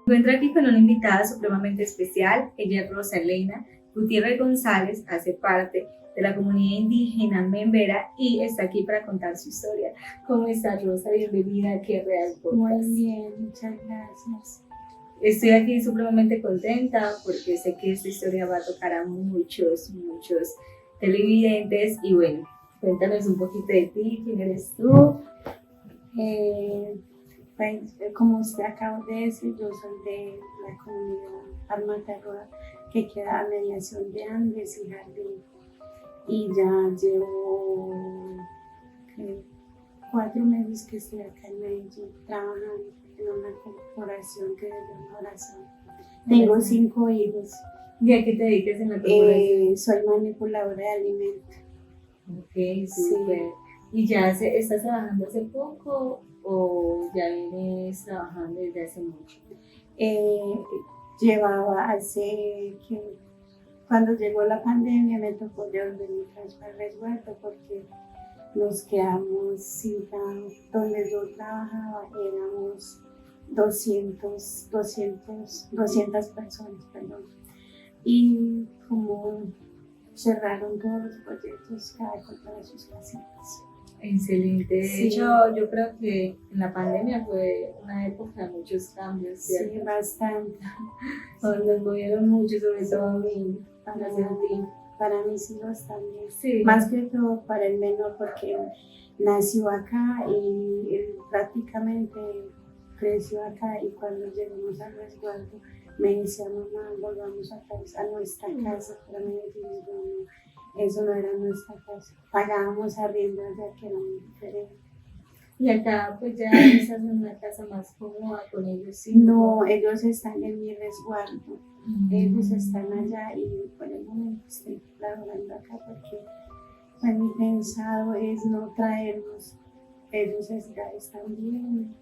Me encuentro aquí con una invitada supremamente especial. Ella es Rosa Elena Gutiérrez González, hace parte de la comunidad indígena Membera y está aquí para contar su historia. ¿Cómo estás, Rosa? Bienvenida a Qué Real Podcast. Muy bien, muchas gracias. Estoy aquí supremamente contenta porque sé que esta historia va a tocar a muchos televidentes. Y bueno, cuéntanos un poquito de ti, quién eres tú. Pues, como usted acaba de decir, yo soy de la comunidad Armatarroa, que queda a mediación de Andes y Jardín. Y ya llevo 4 meses que estoy acá en Medellín trabajando en una corporación que es de una oración. Tengo 5 hijos. ¿Y a qué te dedicas en la corporación? Soy manipuladora de alimentos. Ok, súper. Sí. ¿Y ya estás trabajando hace poco o ya vienes trabajando desde hace mucho? Llevaba cuando llegó la pandemia me tocó devolver mi transfer al resguardo porque nos quedamos sin trabajo. Donde yo trabajaba éramos 200 personas, perdón. Y como cerraron todos los proyectos, cada cual para sus casitas. Excelente. De Sí. hecho, yo creo que en la pandemia fue una época de muchos cambios, ¿cierto? Sí, bastante. Nos movieron mucho, sobre todo a mí, para mis hijos también. Sí. Más que todo para el menor, porque nació acá y él prácticamente creció acá, y cuando llegamos al resguardo me decía: mamá, volvamos a nuestra casa. Para mí eso no era nuestra casa. Pagábamos arriendo allá, que era muy diferente. Y acá pues ya estás en una casa más cómoda con ellos, ¿sí? No, ellos están en mi resguardo. Ellos están allá y por el momento estoy laborando acá porque pues, mi pensado es no traerlos. Ellos ya están bien.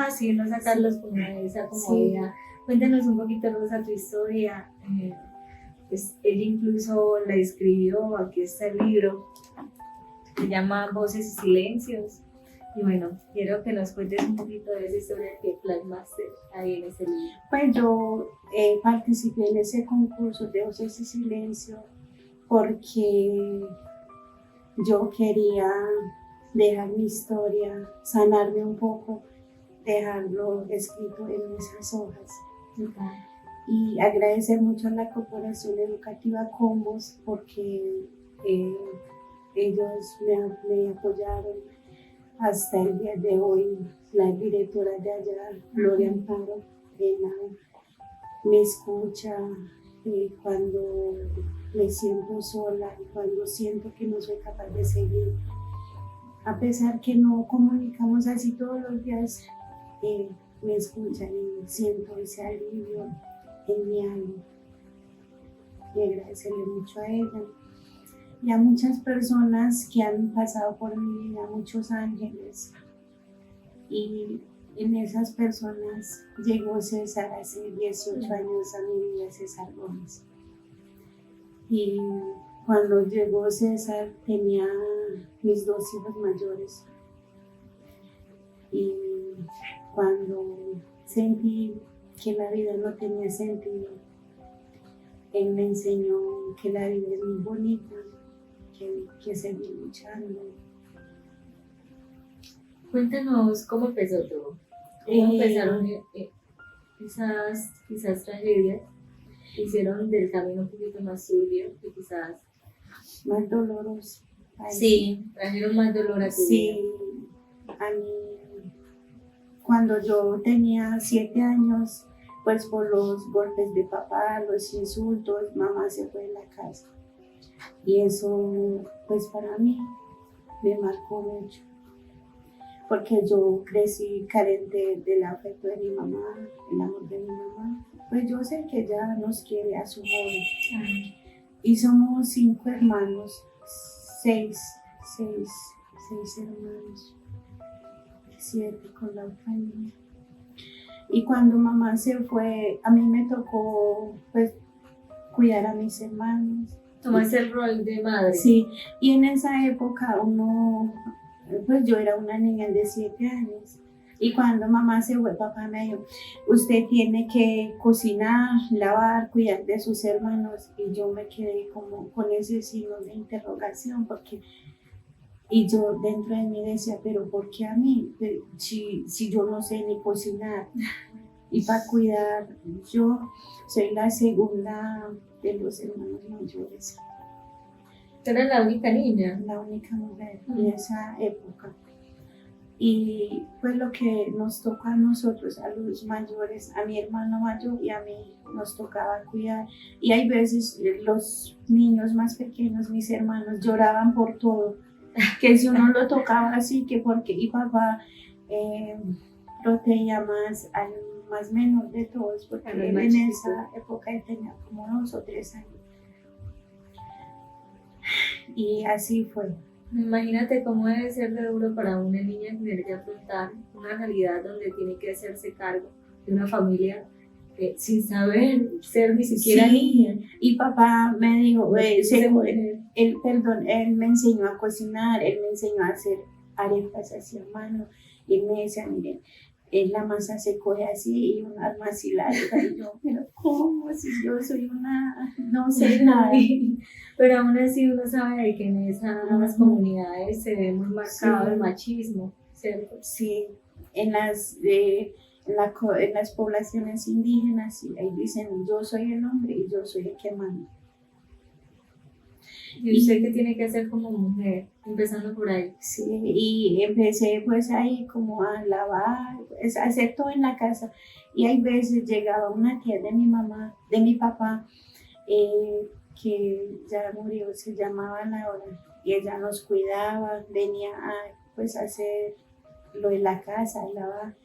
Sí, no sacarlos con esa comodidad. Sí. Cuéntanos un poquito, Rosa, tu historia. Pues ella incluso la escribió, aquí está el libro, se llama Voces y Silencios. Y bueno, quiero que nos cuentes un poquito de esa historia que plasmaste ahí en ese libro. Pues yo participé en ese concurso de Voces y Silencio porque yo quería dejar mi historia, sanarme un poco, dejarlo escrito en esas hojas. Y agradecer mucho a la Corporación Educativa Combos porque ellos me apoyaron hasta el día de hoy. La directora de allá, Gloria Amparo, me escucha cuando me siento sola y cuando siento que no soy capaz de seguir. A pesar que no comunicamos así todos los días, me escuchan y siento ese alivio en mi alma. Y agradecerle mucho a ella y a muchas personas que han pasado por mi vida, muchos ángeles. Y en esas personas llegó César hace 18 años a mi vida, César Gómez. Y cuando llegó César tenía mis 2 hijos mayores. Y cuando sentí que la vida no tenía sentido, él me enseñó que la vida es muy bonita, que seguir luchando. Cuéntanos cómo empezó todo. ¿Cómo empezaron esas quizás tragedias que hicieron del camino un poquito más turbio y quizás más doloroso? Sí, trajeron más dolor a tu vida. Sí, a mí cuando yo tenía 7 años, pues por los golpes de papá, los insultos, mamá se fue de la casa. Y eso, pues para mí, me marcó mucho. Porque yo crecí carente del afecto de mi mamá, el amor de mi mamá. Pues yo sé que ella nos quiere a su modo. Y somos 5 hermanos, 6 hermanos, 7 con la otra niña. Y cuando mamá se fue, a mí me tocó pues cuidar a mis hermanos. ¿Tomaste el rol de madre? Sí, y en esa época pues yo era una niña de 7 años Y cuando mamá se fue, papá me dijo, usted tiene que cocinar, lavar, cuidar de sus hermanos. Y yo me quedé como con ese signo de interrogación, porque, y yo dentro de mí decía, pero ¿por qué a mí? Si yo no sé ni cocinar. Y para cuidar, yo soy la segunda de los hermanos mayores, Tú eres la única niña. la única mujer en esa época. Y pues lo que nos toca a nosotros, a los mayores, a mi hermano mayor y a mí, nos tocaba cuidar. Y hay veces los niños más pequeños, mis hermanos, lloraban por todo, que si uno lo tocaba así, que porque, y papá protegía más al más menor de todos, porque A los él más en chiquitos. esa época él tenía como 2 o 3 años. Y así fue. Imagínate cómo debe ser de duro para una niña tener que afrontar una realidad donde tiene que hacerse cargo de una familia sin saber ser ni siquiera niña. Y papá me dijo, Mujer. él me enseñó a cocinar, él me enseñó a hacer arepas así a mano, y él me decía, miren, la masa se coge así y una arma así larga, y yo, pero ¿cómo? Si yo soy no sé nada. Pero aún así uno sabe de que en esas comunidades se ve muy marcado el machismo, ¿cierto? Sí, en las poblaciones indígenas, sí, ahí dicen, yo soy el hombre y yo soy el que manda. Y usted qué tiene que hacer como mujer, empezando por ahí. Sí, y empecé pues ahí como a lavar, pues, a hacer todo en la casa. Y hay veces llegaba una tía de mi mamá, de mi papá, que ya murió, se llamaba Laura, y ella nos cuidaba, venía a pues hacer lo de la casa, a lavar.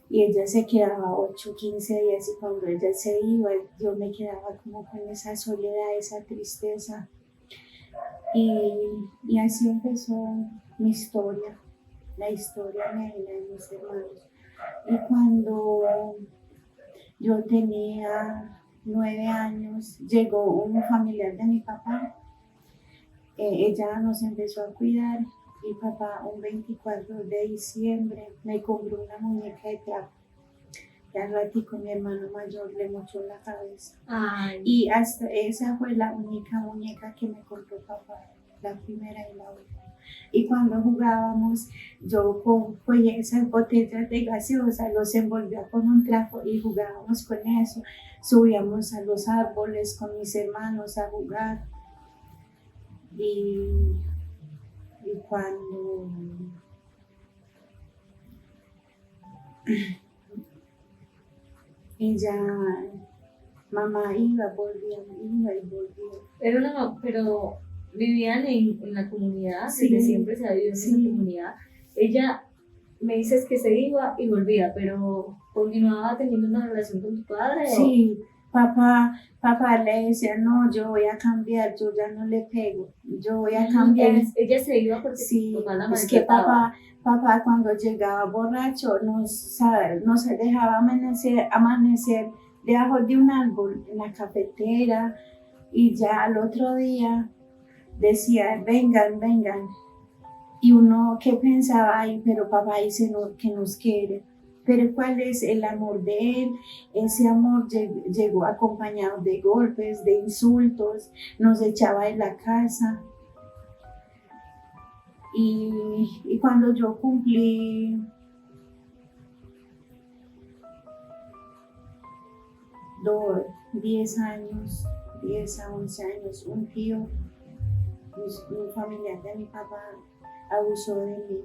Y ella se quedaba 8, 15 días, y cuando ella se iba, yo me quedaba como con esa soledad, esa tristeza. Y así empezó mi historia, la historia mía y la de mis hermanos. Y cuando yo tenía 9 años, llegó un familiar de mi papá. Ella nos empezó a cuidar, y papá un 24 de diciembre me compró una muñeca de trapo. Y al ratico mi hermano mayor le mochó la cabeza. Ay. Y hasta esa fue la única muñeca que me compró papá, la primera y la última. Y cuando jugábamos, yo cogía esas botellas de gaseosa, los envolvía con un trapo y jugábamos con eso. Subíamos a los árboles con mis hermanos a jugar. Y cuando ella, mamá iba, volvía, iba y volvía. Pero vivían en la comunidad, Sí, desde siempre se ha vivido en esa comunidad. Ella me dices que se iba y volvía, pero ¿continuaba teniendo una relación con tu padre? Sí, papá le decía, no, yo voy a cambiar, yo ya no le pego, yo voy a cambiar. Ella se iba porque Sí, papá la es que maltrataba. papá cuando llegaba borracho nos dejaba amanecer debajo de un árbol en la cafetera, y ya al otro día decía, vengan. Y uno que pensaba, ay, pero papá dice que nos quiere. Pero ¿cuál es el amor de él? Ese amor llegó acompañado de golpes, de insultos, nos echaba de la casa. Y cuando yo cumplí 10 años, 10 a 11 años, un tío, un familiar de mi papá, abusó de mí.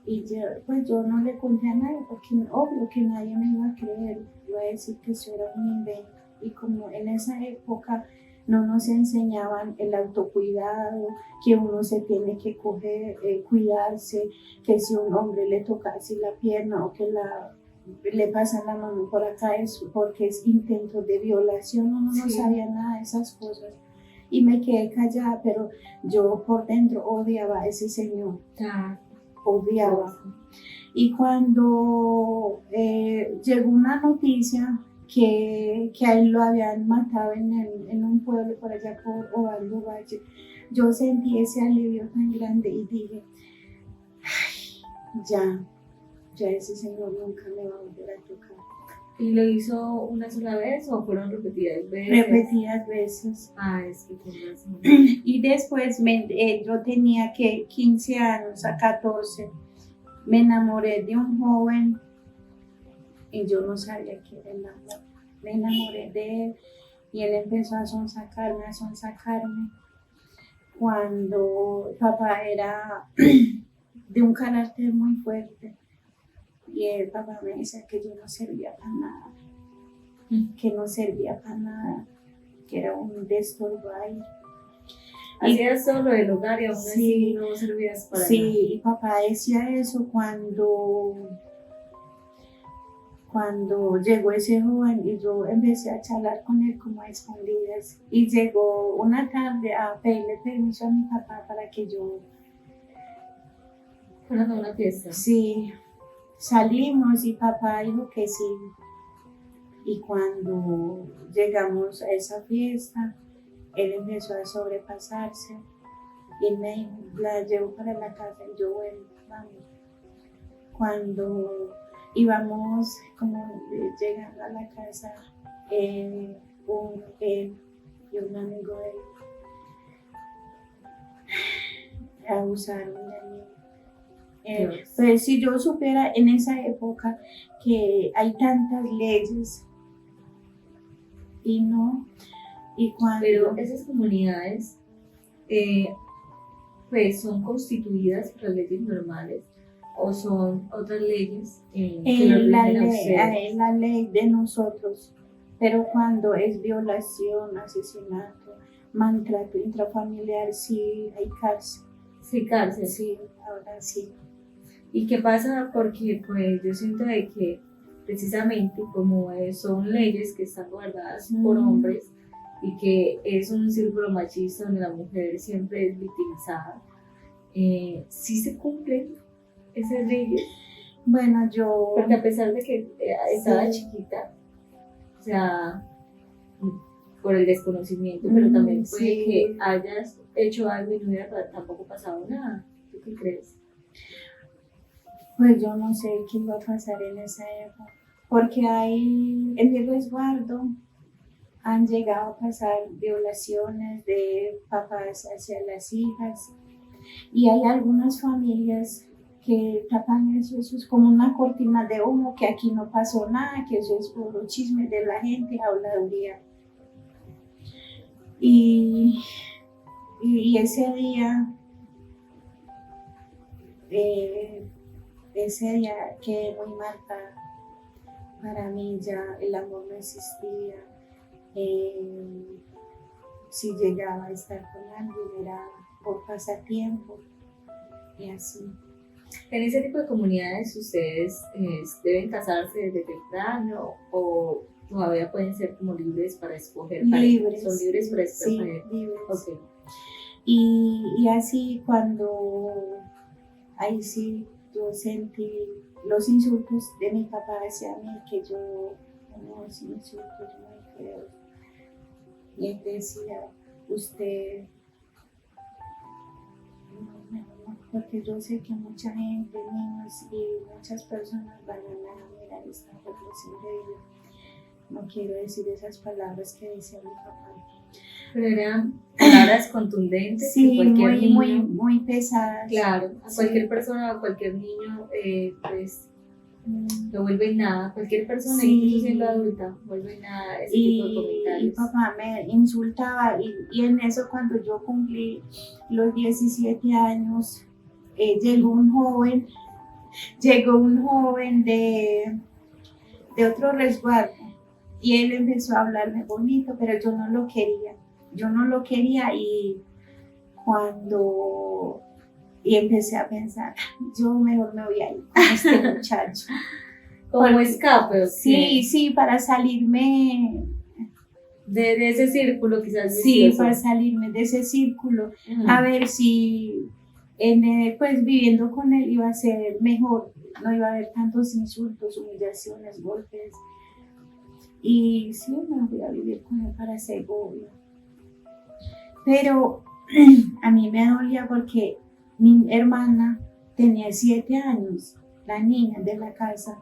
Y yo no le conté a nadie, porque obvio que nadie me iba a creer, iba a decir que eso era un invento. Y como en esa época no nos enseñaban el autocuidado, que uno se tiene que cuidarse, que si un hombre le tocase la pierna o que le pasa la mano por acá, es porque es intento de violación, uno no sabía nada de esas cosas. Y me quedé callada, pero yo por dentro odiaba a ese señor. Odiaba. Y cuando llegó una noticia que a él lo habían matado en un pueblo por allá por Obando Valle, yo sentí ese alivio tan grande y dije, ay, ya ese señor nunca me va a volver a tocar. ¿Y lo hizo una sola vez o fueron repetidas veces? Repetidas veces. Es que con razón. Y después yo tenía que 15 años a 14, me enamoré de un joven y yo no sabía que era el amor. Me enamoré de él y él empezó a sonsacarme. Cuando papá era de un carácter muy fuerte y el papá me decía que yo no servía para nada, que era un destorbo ahí. Hacías solo el hogar y aún Sí, así no servías para nada. Sí, y papá decía eso cuando llegó ese joven y yo empecé a charlar con él como a escondidas. Y llegó una tarde a pedirle permiso a mi papá para que yo... ¿Fueron a una fiesta? Sí, salimos y papá dijo que sí. Y cuando llegamos a esa fiesta, él empezó a sobrepasarse y me dijo, la llevo para la casa y yo, bueno, vamos. Cuando íbamos como llegando a la casa, él y un amigo de él abusaron de mí. Pues si yo supiera en esa época que hay tantas leyes y cuando... Pero esas comunidades pues son constituidas por las leyes normales o son otras leyes que lo rigen a ustedes. La ley de nosotros, pero cuando es violación, asesinato, maltrato intrafamiliar, sí hay cárcel. Sí, cárcel. Sí, ahora sí. ¿Y qué pasa? Porque pues yo siento de que precisamente como son leyes que están guardadas por hombres y que es un círculo machista donde la mujer siempre es victimizada, ¿sí se cumplen esas leyes? Bueno, yo... Porque a pesar de que estaba chiquita, o sea, por el desconocimiento, pero también puede que hayas hecho algo y no hubiera tampoco pasado nada. ¿Tú qué crees? Pues yo no sé qué iba a pasar en esa época, porque en el resguardo han llegado a pasar violaciones de papás hacia las hijas y hay algunas familias que tapan eso es como una cortina de humo, que aquí no pasó nada, que eso es puro chisme de la gente, habladuría. Y ese día quedé muy marcada. Para mí ya el amor no existía. Si llegaba a estar con alguien era por pasatiempo y así. En ese tipo de comunidades ustedes deben casarse desde temprano o todavía pueden ser como libres para escoger parejas. Son libres para escoger. Sí, libres. Okay. Y así ahí sí yo sentí los insultos de mi papá hacia mí, que yo unos insultos muy feos. Y él decía, usted, no, porque yo sé que mucha gente, niños y muchas personas van a mirar esta reflexión de vida. No quiero decir esas palabras que decía mi papá. Pero eran palabras contundentes. Sí, cualquier niño, muy pesadas. Claro, a cualquier persona o a cualquier niño, pues no vuelve nada. Cualquier persona, incluso siendo adulta, vuelve nada ese tipo de comentarios. Y papá me insultaba y en eso cuando yo cumplí los 17 años, llegó un joven de otro resguardo y él empezó a hablarme bonito, pero yo no lo quería y empecé a pensar, yo mejor me voy a ir con este muchacho. Como escape. Sí, para salirme de ese círculo quizás. Sí, para salirme de ese círculo, a ver si pues viviendo con él iba a ser mejor, no iba a haber tantos insultos, humillaciones, golpes. Y sí, me fui a vivir con él para Segovia. Pero a mí me dolía porque mi hermana tenía 7 años, la niña de la casa,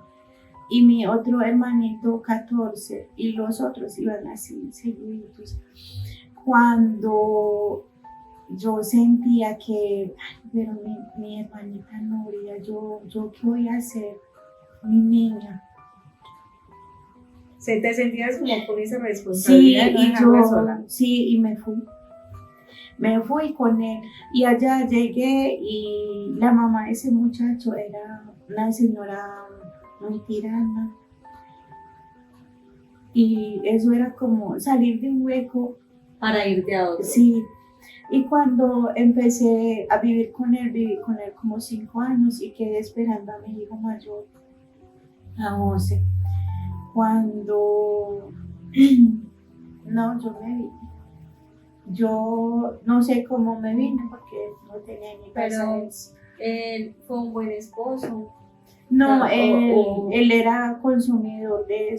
y mi otro hermanito 14, y los otros iban así seguidos. Cuando yo sentía que, "Ay, pero mi hermanita Nuria, yo qué voy a hacer, mi niña". Te sentías como con esa Sí, responsabilidad de no y dejarla sola. sí, y me fui con él, y allá llegué, y la mamá de ese muchacho era una señora muy tirana, y eso era como salir de un hueco. Para irte a otro. Sí, y cuando empecé a vivir con él, viví con él como 5 años y quedé esperando a mi hijo mayor, a 11. Cuando, no, yo me vine. Yo no sé cómo me vine porque no tenía ni casa. Pero él fue un buen esposo. No, o- él era consumidor de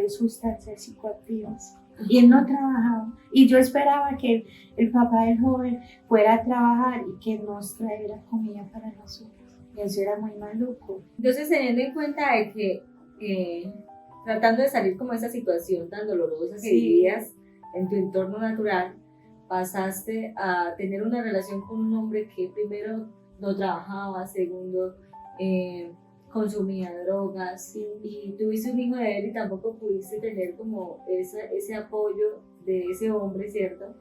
sustancias psicoactivas y él no trabajaba. Y yo esperaba que el papá del joven fuera a trabajar y que nos trajera comida para nosotros. Y eso era muy maluco. Entonces, teniendo en cuenta de que tratando de salir como de esa situación tan dolorosa que Sí. vivías en tu entorno natural, pasaste a tener una relación con un hombre que primero no trabajaba, segundo consumía drogas, y tuviste un hijo de él y tampoco pudiste tener como ese apoyo de ese hombre, ¿cierto?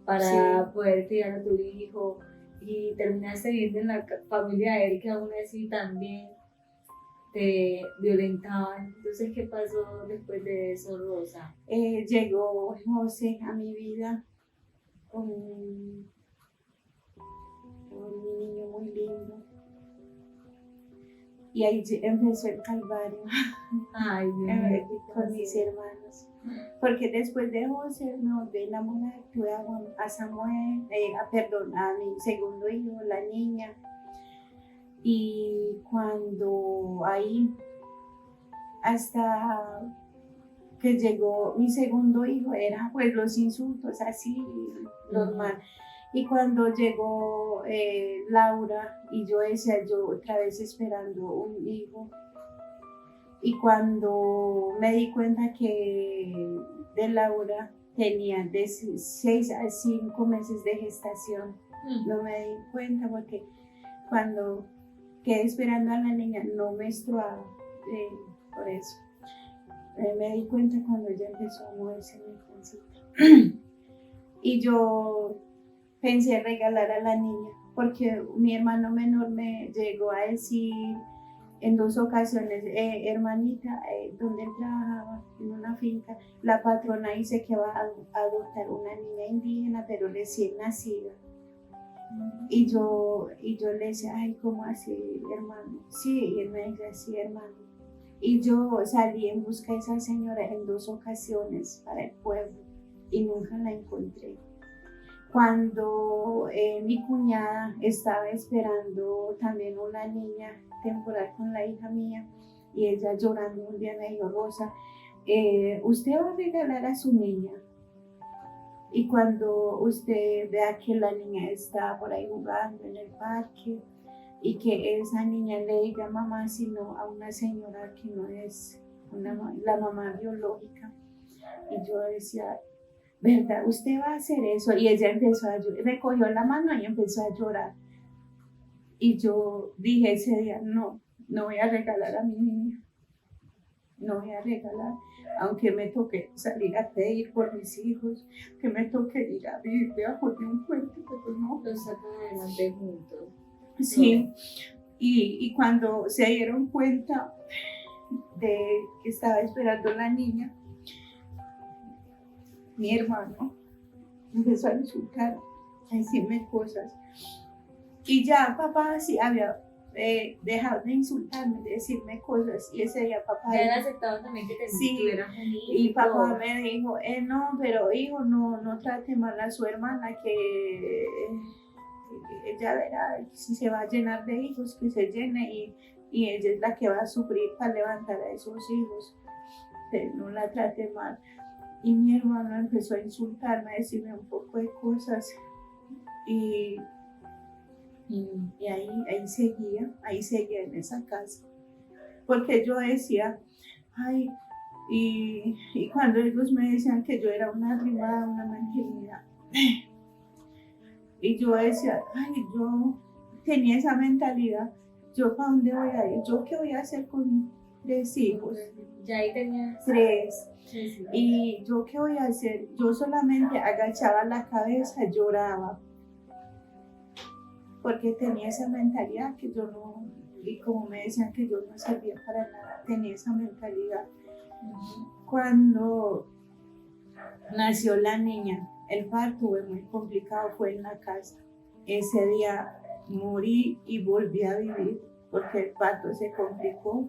Para Sí. poder criar a tu hijo, y terminaste viviendo en la familia de él que aún así también te violentaban. Entonces, ¿qué pasó después de eso, Rosa? Llegó José a mi vida con un niño muy lindo. Y ahí empezó el calvario. Ay, Dios mío, Con mis hermanos. Porque después de José me volví a enamorar, tuve a Samuel, a mi segundo hijo, la niña. Y cuando ahí, hasta que llegó mi segundo hijo, era pues los insultos así, normal. Y cuando llegó Laura, y yo decía, yo otra vez esperando un hijo. Y cuando me di cuenta que de Laura tenía de 6 a 5 meses de gestación, no me di cuenta porque cuando quedé esperando a la niña no menstruaba, por eso. Me di cuenta cuando ella empezó a moverse en mi pancita. Y yo pensé regalar a la niña porque mi hermano menor me llegó a decir en 2 ocasiones, hermanita, donde él trabajaba en una finca, la patrona dice que va a adoptar una niña indígena, pero recién nacida. Y yo le decía, ay, ¿cómo así, hermano? Sí, y él me decía, sí, hermano. Y yo salí en busca de esa señora en 2 ocasiones para el pueblo y nunca la encontré. Cuando mi cuñada estaba esperando también una niña temporal con la hija mía, y ella llorando un día me dijo, Rosa, usted va a regalar a su niña, y cuando usted vea que la niña está por ahí jugando en el parque y que esa niña le diga mamá, sino a una señora que no es la mamá biológica. Y yo decía, ¿verdad? Usted va a hacer eso. Y ella empezó a llorar, recogió la mano y empezó a llorar. Y yo dije ese día, no voy a regalar a mi niña. No voy a regalar, aunque me toque salir a pedir por mis hijos, que me toque ir a vivir debajo de un puente, pero no. Los sacan adelante juntos. Sí, no. Y cuando se dieron cuenta de que estaba esperando la niña, mi hermano empezó a insultar, a decirme cosas. Y ya papá sí había dejado de insultarme, de decirme cosas. Y ese día papá... Ya era aceptado también que tuvieras un hijo. Y papá me dijo, no, pero hijo, no trate mal a su hermana, que ella verá si se va a llenar de hijos, que se llene, y ella es la que va a sufrir para levantar a esos hijos. Pero no la trate mal. Y mi hermano empezó a insultarme, a decirme un poco de cosas. Y Y ahí seguía en esa casa. Porque yo decía, ay, y cuando ellos me decían que yo era una arrimada, una mantenida, y yo decía, ay, yo tenía esa mentalidad, yo para dónde voy a ir, yo qué voy a hacer con 3 hijos, Ya ahí tenía 3, sí. y yo qué voy a hacer, yo solamente agachaba la cabeza, lloraba, porque tenía esa mentalidad que yo no, y como me decían que yo no servía para nada, tenía esa mentalidad. Cuando nació la niña, el parto fue muy complicado, fue en la casa. Ese día morí y volví a vivir porque el parto se complicó.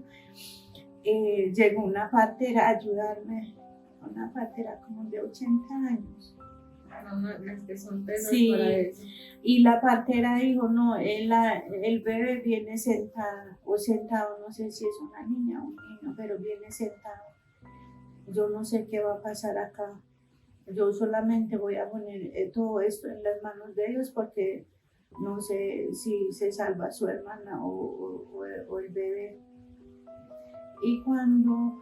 Llegó una partera a ayudarme, una partera como de 80 años. Las que son pesas Sí, para eso. y la partera dijo, no, el bebé viene sentado, o sentado, no sé si es una niña o un niño, pero viene sentado. Yo no sé qué va a pasar acá. Yo solamente voy a poner todo esto en las manos de ellos porque no sé si se salva su hermana o el bebé. Y cuando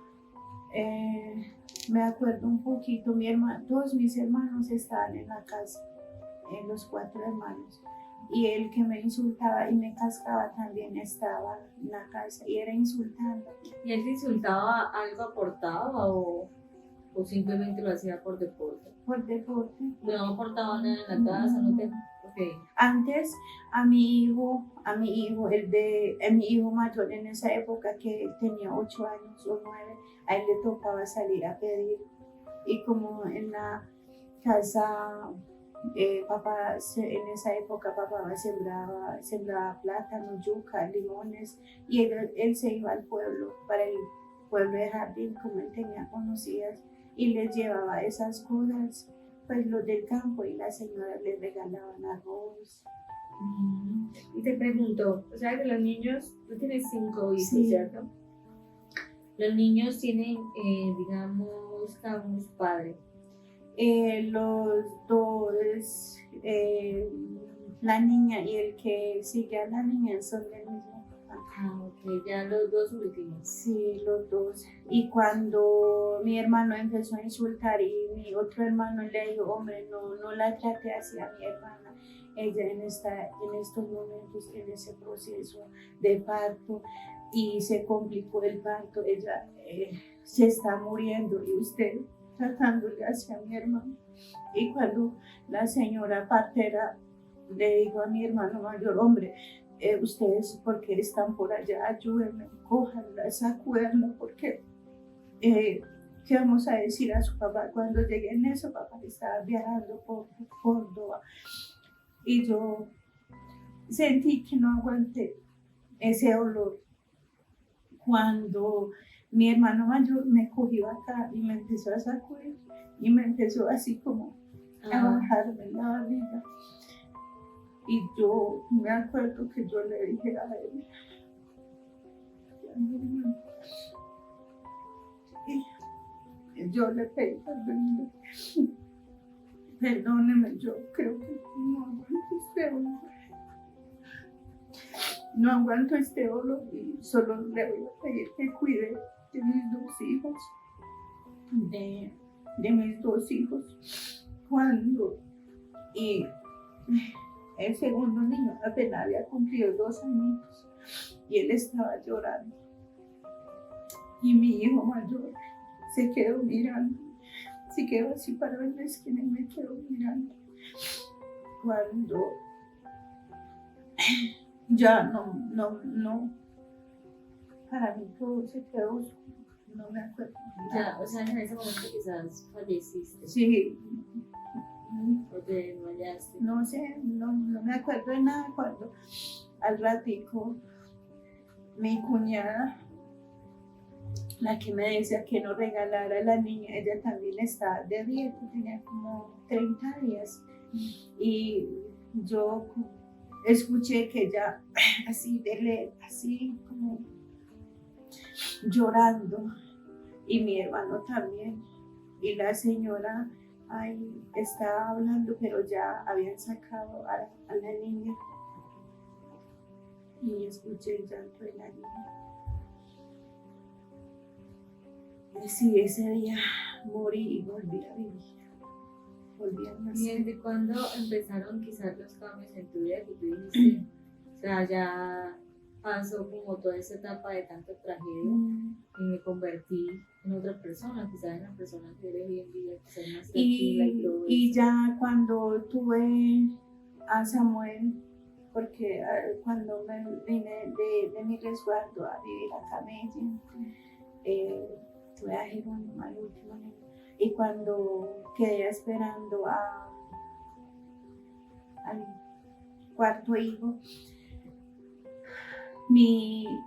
me acuerdo un poquito, todos mis hermanos estaban en la casa, los 4 hermanos. Y el que me insultaba y me cascaba también estaba en la casa y era insultando. ¿Y él te insultaba algo aportaba o simplemente lo hacía por deporte? Por deporte. No aportaba nada en la casa, no te... Okay. Antes a mi hijo, mi hijo mayor en esa época que tenía 8 años o 9, a él le tocaba salir a pedir. Y como en la casa, papá, en esa época papá sembraba plátano, yuca, limones, y él se iba al pueblo, para el pueblo de Jardín, como él tenía conocidas, y les llevaba esas cosas, pues los del campo, y las señoras les regalaban arroz. Y te pregunto, o sea que los niños, tú tienes 5 hijos, Sí. ¿cierto? Los niños tienen, digamos, cada uno su padre. Los dos, la niña y el que sigue a la niña son del mismo papá. Ah, ok, ya los 2 últimos. Sí, los dos. Y cuando mi hermano empezó a insultar y mi otro hermano le dijo, hombre, no la trate así a mi hermana. Ella en estos momentos tiene ese proceso de parto y se complicó el parto. Ella se está muriendo y usted tratándole hacia mi hermano. Y cuando la señora partera le dijo a mi hermano mayor, hombre, ustedes, ¿por qué están por allá? Ayúdenme, cójanla, sacúdenla, porque ¿qué vamos a decir a su papá? Cuando llegué en eso, papá estaba viajando por Córdoba y yo sentí que no aguanté ese olor. Cuando mi hermano mayor me cogió acá y me empezó a sacudir y me empezó así como a bajarme la barriga. Y yo me acuerdo que yo le dije a él, yo le pedí perdóneme, yo creo que no aguanto este olor. No aguanto este olor y solo le voy a pedir que cuide de mis 2 hijos, de mis 2 hijos. Y el segundo niño apenas había cumplido 2 años y él estaba llorando. Y mi hijo mayor se quedó mirando, se quedó así parado en la esquina y me quedó mirando. Cuando ya no, para mí todo se quedó oscuro, no me acuerdo. Ya, o sea, en ese momento quizás falleciste. Sí. O te desmayaste. No sé, no me acuerdo de nada cuando al ratico mi cuñada, la que me decía que no regalara a la niña, ella también estaba de dieta, tenía como 30 días. Y yo escuché que ella así como llorando, y mi hermano también, y la señora ahí estaba hablando, pero ya habían sacado a la niña. escuché el llanto de la niña. Y sí, ese día morí y volví a vivir. Volví a ¿Y nacer. desde cuándo empezaron quizás los cambios en tu vida que tú dijiste? O sea, ya pasó como toda esa etapa de tanta tragedia y me convertí en otra persona, quizás en la persona que eres hoy en día, quizás más tranquila y todo Y eso. ya cuando tuve a Samuel, porque cuando me vine de mi resguardo a vivir acá a Medellín, tuve a Jerónimo al último niño. Y cuando quedé esperando al cuarto hijo,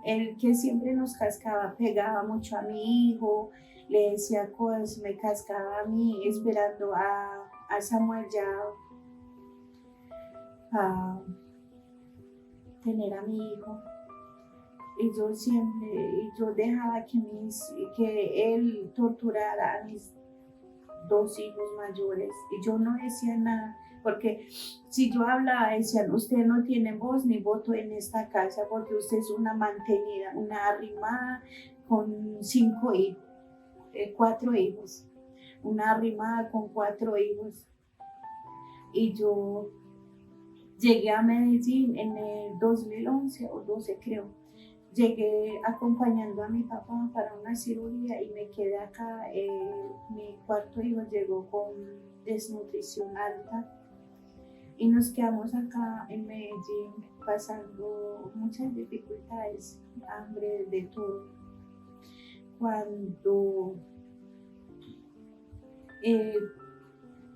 el que siempre nos cascaba, pegaba mucho a mi hijo, le decía cosas, me cascaba a mí, esperando a Samuel ya a tener a mi hijo. Y yo dejaba que él torturara a mis dos hijos mayores y yo no decía nada, porque si yo hablaba decían, usted no tiene voz ni voto en esta casa porque usted es una mantenida, una arrimada con 4 hijos, una arrimada con 4 hijos. Y yo llegué a Medellín en el 2011 o 12 creo. Llegué acompañando a mi papá para una cirugía y me quedé acá. Mi cuarto hijo llegó con desnutrición alta y nos quedamos acá en Medellín pasando muchas dificultades, hambre, de todo. Cuando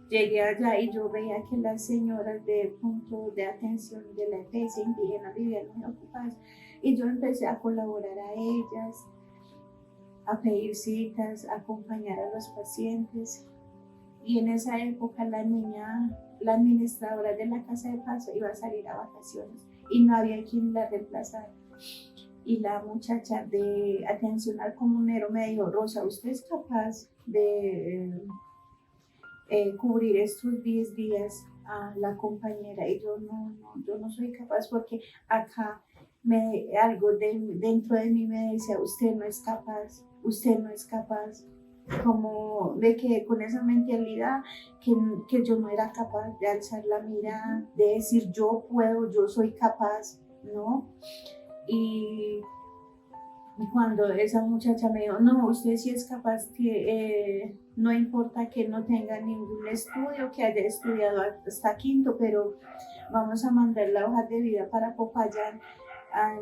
llegué allá y yo veía que las señoras de punto de atención de la EPS indígena vivían muy ocupadas y yo empecé a colaborar a ellas, a pedir citas, a acompañar a los pacientes. Y en esa época la administradora de la casa de paso iba a salir a vacaciones y no había quien la reemplazara. Y la muchacha de atención al comunero me dijo, Rosa, ¿usted es capaz de cubrir estos 10 días a la compañera? Y yo no soy capaz porque acá algo dentro de mí me decía, usted no es capaz, usted no es capaz. Como me quedé con esa mentalidad que yo no era capaz de alzar la mirada, de decir yo puedo, yo soy capaz, ¿no? Y cuando esa muchacha me dijo, no, usted sí es capaz, que no importa que no tenga ningún estudio, que haya estudiado hasta quinto, pero vamos a mandar la hoja de vida para Popayán a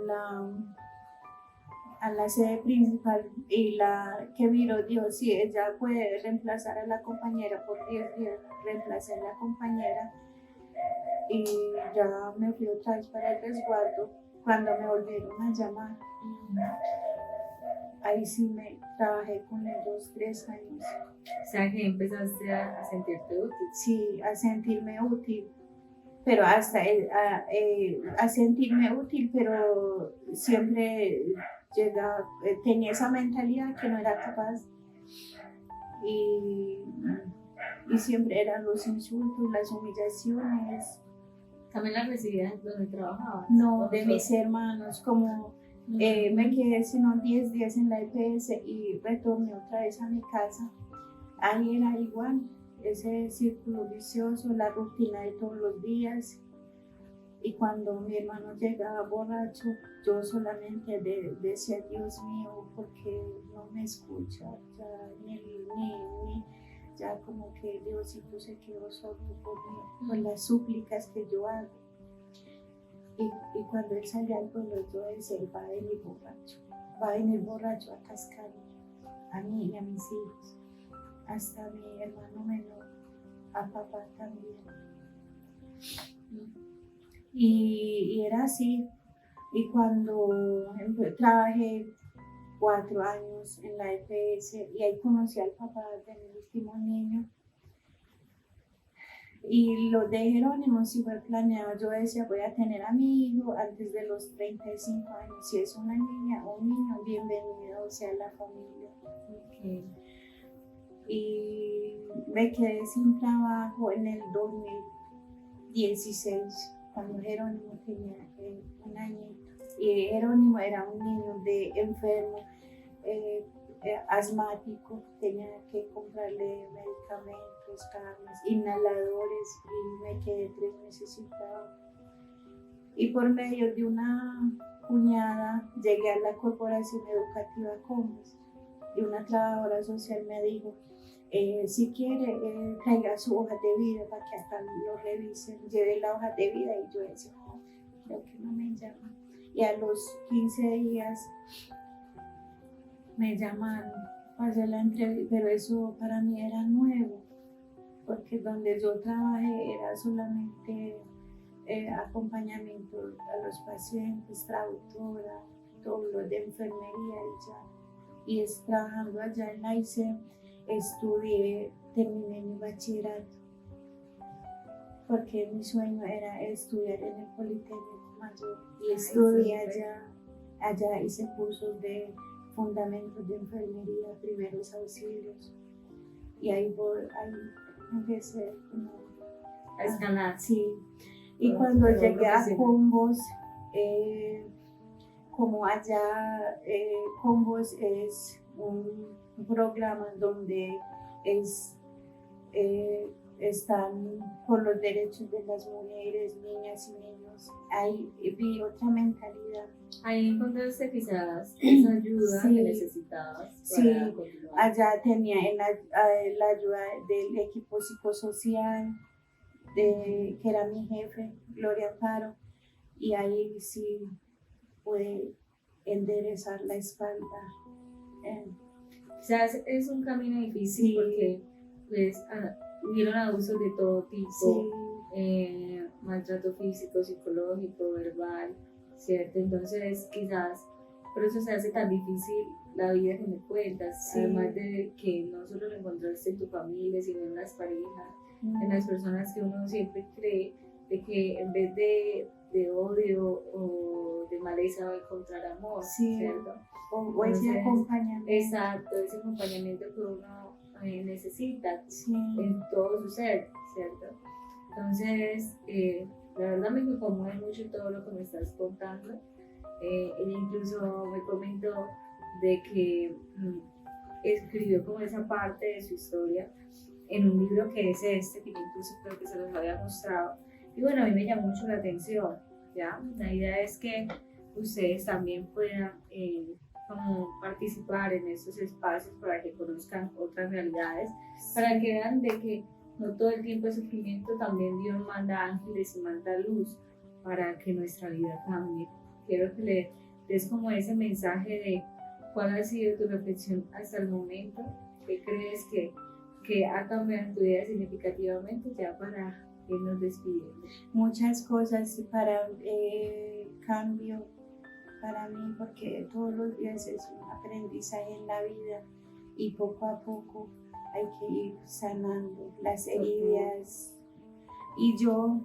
la sede principal. Y la que miró dijo, sí, ella puede reemplazar a la compañera por 10 días, reemplacé a la compañera y ya me fui otra vez para el resguardo. Cuando me volvieron a llamar, ahí sí me trabajé con ellos 3 años. O sea, que empezaste a sentirte útil. Sí, a sentirme útil, pero a sentirme útil, pero siempre tenía esa mentalidad que no era capaz y siempre eran los insultos, las humillaciones. ¿También la recibías donde trabajabas? No, de mis hermanos, como me quedé sino 10 días en la EPS y retorné otra vez a mi casa. Ahí era igual, ese círculo vicioso, la rutina de todos los días. Y cuando mi hermano llegaba borracho, yo solamente decía, Dios mío, porque no me escucha, ya, ya como que Diosito se quedó sordo por las súplicas que yo hago. Y cuando él salía al pueblo, yo decía, él va a venir borracho a cascar a mí y a mis hijos, hasta a mi hermano menor, a papá también. Y era así. Y cuando trabajé 4 años en la EPS y ahí conocí al papá de mi último niño. Y lo de Jerónimo sí fue planeado. Yo decía, voy a tener a mi hijo antes de los 35 años. Si es una niña o un niño, bienvenido sea la familia. Okay. Y me quedé sin trabajo en el 2016, cuando Jerónimo tenía 1 añito. Y Jerónimo era un niño enfermo, asmático, tenía que comprarle medicamentos, camas, inhaladores, y me quedé 3 meses sin trabajo. Y por medio de una cuñada llegué a la Corporación Educativa Combos, y una trabajadora social me dijo, si quiere, traiga su hoja de vida para que acá lo revisen. Llevé la hoja de vida y yo decía, no, creo que no me llaman. Y a los 15 días me llamaron para hacer la entrevista, pero eso para mí era nuevo, porque donde yo trabajé era solamente acompañamiento a los pacientes, traductora, todo lo de enfermería y ya. Y trabajando allá en la ICE, terminé mi bachillerato, porque mi sueño era estudiar en el Politécnico Mayor, y estudié allá hice cursos de fundamentos de enfermería, primeros auxilios, y ahí empecé a escalar. Sí, y cuando llegué a Combos, como allá Combos es un programa donde están por los derechos de las mujeres, niñas y niños. Ahí vi otra mentalidad. Ahí encontraste quizás esa ayuda sí, que necesitabas para sí, continuar. Allá tenía la ayuda del equipo psicosocial, que era mi jefe, Gloria Amparo, y ahí sí pude enderezar la espalda. Quizás es un camino difícil, sí, porque pues, hubieron abusos de todo tipo, sí, maltrato físico, psicológico, verbal, ¿cierto? Entonces quizás por eso se hace tan difícil la vida que me cuentas, sí, además de que no solo lo encontraste en tu familia, sino en las parejas, en las personas que uno siempre cree de que en vez de odio o de maleza va a encontrar amor, sí, ¿cierto? O ese acompañamiento. Exacto, ese acompañamiento que uno necesita, sí, en todo su ser, ¿cierto? Entonces, la verdad me conmueve mucho todo lo que me estás contando. Ella incluso me comentó de que escribió como esa parte de su historia en un libro que es que incluso creo que se los había mostrado. Y bueno, a mí me llamó mucho la atención, ¿ya? La idea es que ustedes también puedan como participar en estos espacios para que conozcan otras realidades, para que vean de que no todo el tiempo es sufrimiento, también Dios manda ángeles y manda luz para que nuestra vida cambie. Quiero que le des como ese mensaje de cuál ha sido tu reflexión hasta el momento, qué crees que ha cambiado en tu vida significativamente, ya para irnos despidiendo. Muchas cosas para cambio para mí, porque todos los días es un aprendizaje en la vida y poco a poco hay que ir sanando las heridas. Y yo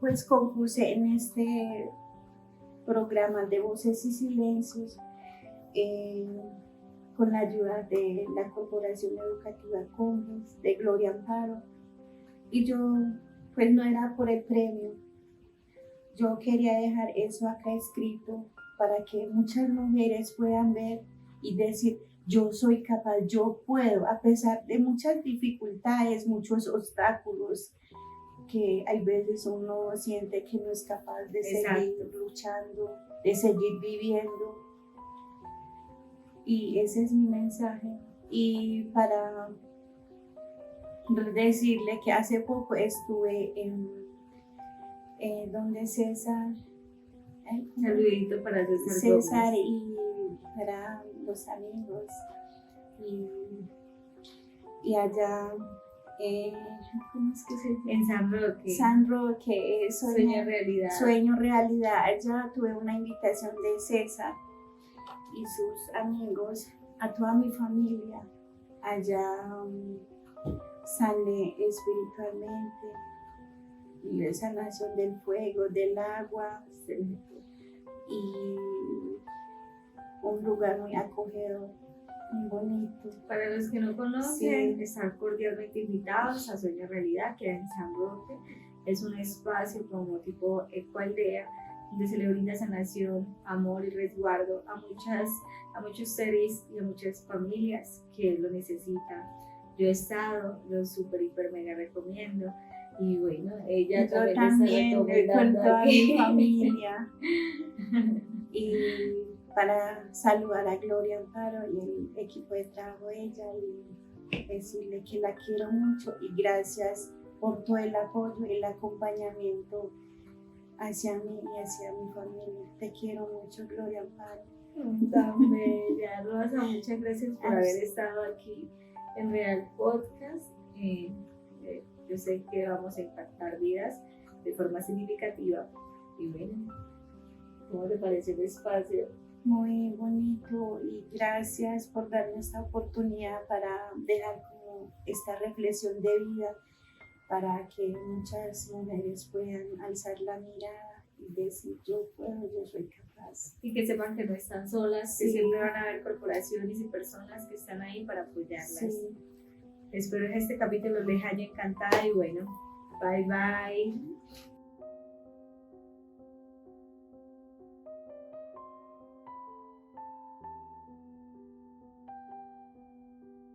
pues compuse en este programa de Voces y Silencios con la ayuda de la Corporación Educativa Combos, de Gloria Amparo, y yo pues no era por el premio, yo quería dejar eso acá escrito para que muchas mujeres puedan ver y decir, yo soy capaz, yo puedo, a pesar de muchas dificultades, muchos obstáculos, que hay veces uno siente que no es capaz de seguir luchando, de seguir viviendo. Y ese es mi mensaje. Y para decirle que hace poco estuve en donde César, saludito para César y para los amigos, y allá ¿cómo es que se llama? En San Roque. San Roque, Sueño realidad. Allá tuve una invitación de César y sus amigos, a toda mi familia. Allá sané espiritualmente, la sanación del fuego, del agua, y un lugar muy acogedor, muy bonito. Para los que no conocen, sí, están cordialmente invitados a Sueño Realidad, que en San Roque es un espacio como tipo ecoaldea, donde se le brinda sanación, amor y resguardo a muchos seres y a muchas familias que lo necesitan. Yo he estado, lo súper, hiper, mega recomiendo. Y bueno, ella Yo también también, está con recomendando toda aquí. mi familia. Y para saludar a Gloria Amparo y el equipo de trabajo de ella y decirle que la quiero mucho y gracias por todo el apoyo y el acompañamiento hacia mí y hacia mi familia. Te quiero mucho, Gloria Amparo. Tan bella, Rosa, muchas gracias por haber estado aquí en Real Podcast. Yo sé que vamos a impactar vidas de forma significativa. Y bueno, ¿cómo te pareció el espacio? Muy bonito y gracias por darme esta oportunidad para dejar como esta reflexión de vida para que muchas mujeres puedan alzar la mirada y decir yo puedo, yo soy capaz. Y que sepan que no están solas, que Sí. siempre van a haber corporaciones y personas que están ahí para apoyarlas. Sí. Espero que este capítulo les haya encantado y bueno, bye bye.